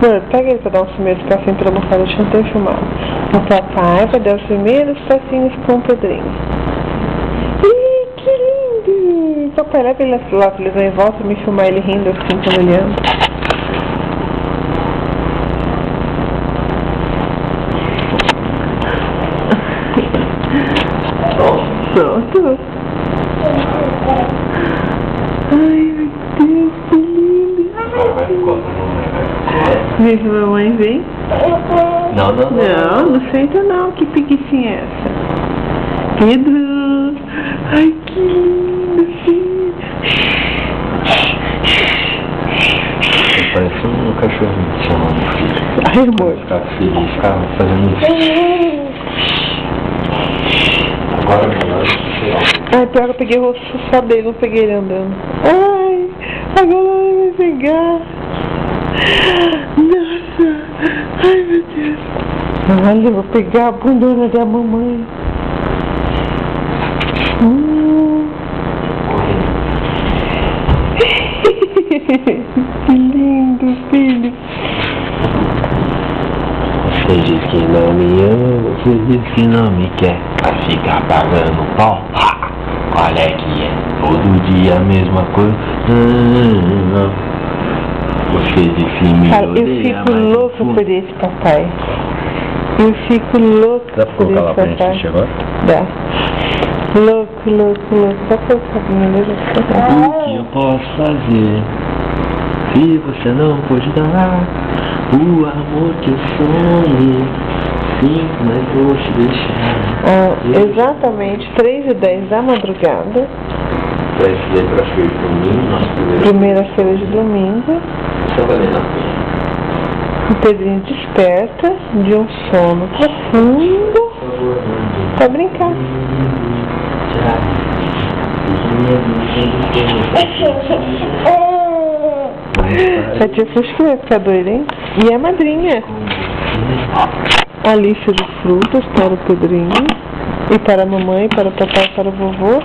Mano, pega ele pra dar uns primeiros passinhos pra mostrar, deixa eu ter filmado. O papai vai dar os primeiros passinhos com o Pedrinho. Ih, que lindo! Papai, leva ele lá pra eles vão em volta e me filmar ele rindo assim quando ele anda. Pronto. Ai, meu Deus, que lindo. Vê que a mamãe vem? Não senta não. Que preguicinha é essa? Pedro. Ai, que lindo, filho. Parece um cachorrinho chamando o filho. Ai, amor. Ficar feliz, ficar fazendo isso. Agora melhor. Ai, pior que eu peguei o rosto só dele, não peguei ele andando. Ai, agora ele vai pegar. Nossa, ai meu Deus. Olha, eu vou pegar a bundona da mamãe. Que lindo, filho. Você diz que não me ama, você diz que não me quer. Vai ficar pagando pau. Qual é que é? Todo dia a mesma coisa. Você diz que me Cara, odeia, eu fico mas louca por esse papai. Eu fico louca dá pra por colocar lá esse pra gente papai. assistir agora? Dá. Louco. Só por cabinho. O que eu posso fazer? Se você não pode dar o amor que eu sonhei, sim, mas vou te deixar. Exatamente 3h10 da madrugada. Pra ser domingo, nossa Primeira-feira de domingo. Está valendo a pena. O Pedrinho desperta de um sono profundo pra brincar. A tia Fusca vai ficar doida, hein? E a madrinha. A lista de frutas para o Pedrinho. E para a mamãe, para o papai, para o vovô.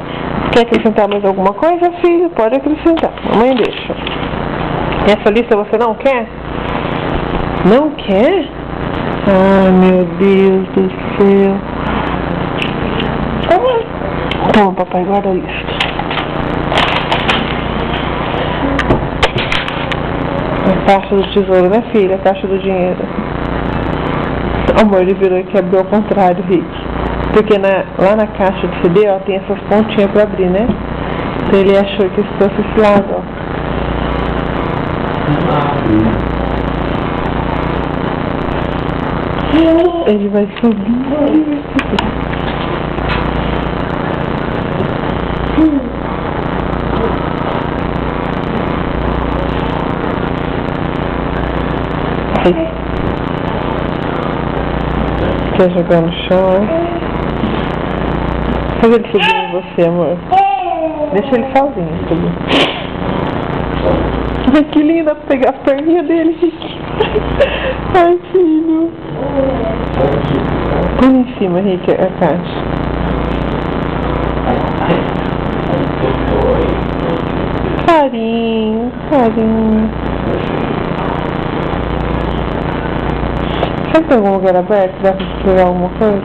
Quer acrescentar mais alguma coisa, filho? Pode acrescentar. Mamãe deixa. Essa lista você não quer? Não quer? Ah, meu Deus do céu. Toma, papai, guarda a lista. A caixa do tesouro, né, filha? A caixa do dinheiro. Amor, ele virou e quebrou ao contrário, Rick. Porque lá na caixa de CD, ó, tem essas pontinhas pra abrir, né? Então ele achou que fosse esse lado, ó. Ele vai subir. Quer jogar no chão, é? Faz ele subir em você, amor. Deixa ele sozinho subir. Ai, que lindo pegar as perninhas dele, Rick. Ai, filho. Põe em cima, Rick, a caixa. Carinho. Será que tem algum lugar aberto? Dá pra pegar alguma coisa?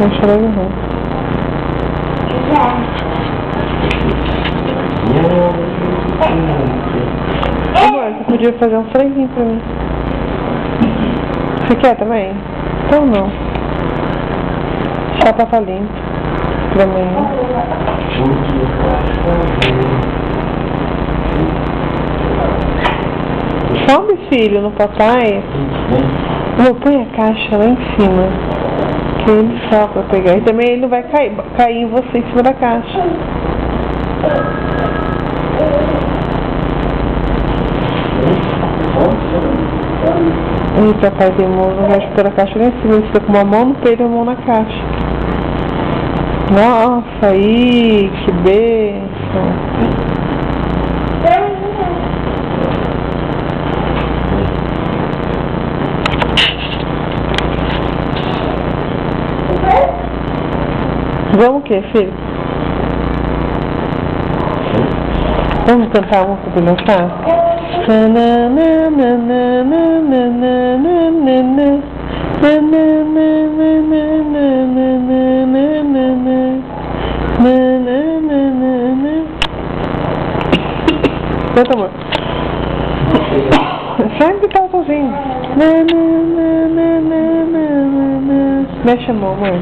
Não chorar de novo. Amor, você podia fazer um franguinho pra mim. Você quer também? Então não. Só pra tá limpo. Pra amanhã. Sobe, filho, no papai. Não, põe a caixa lá em cima. Que ele só pra pegar. E também ele não vai cair em você em cima da caixa. Ih, papai teimoso, não vai pôr a caixa lá em cima. Ele fica com uma mão no peito e uma mão na caixa. Nossa, aí, que bênção. Vamos o que, filho? Vamos cantar uma pra dançar? Canta, amor. Sempre tá sozinho. Mexe a mão, amor.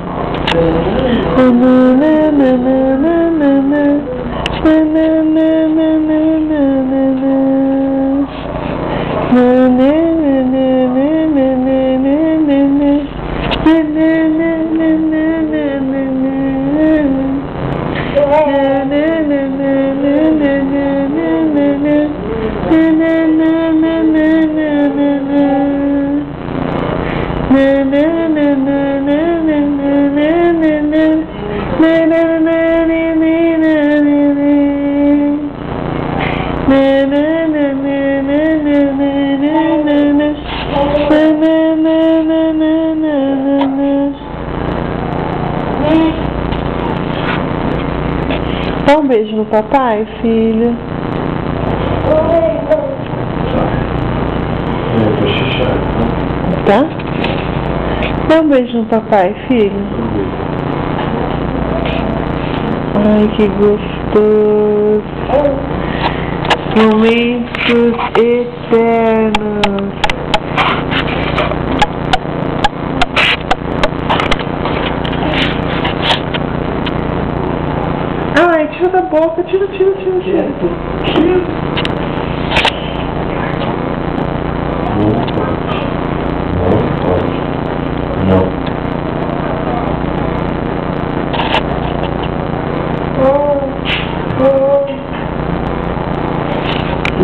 Dá um beijo no papai, filho. Tá? Dá um beijo no papai, filho. Ai, que gostoso. Momentos eternos. Ai, tira da boca, tira. Não.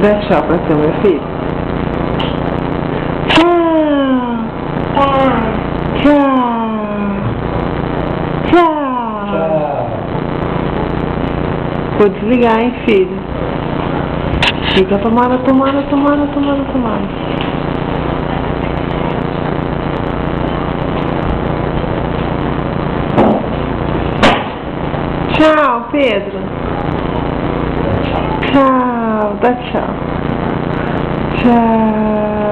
Dá tchau pra câmera, filho. Tchau. Vou desligar, hein, filho. Fica tomada. Tchau, Pedro. Tchau, dá tchau. Tchau.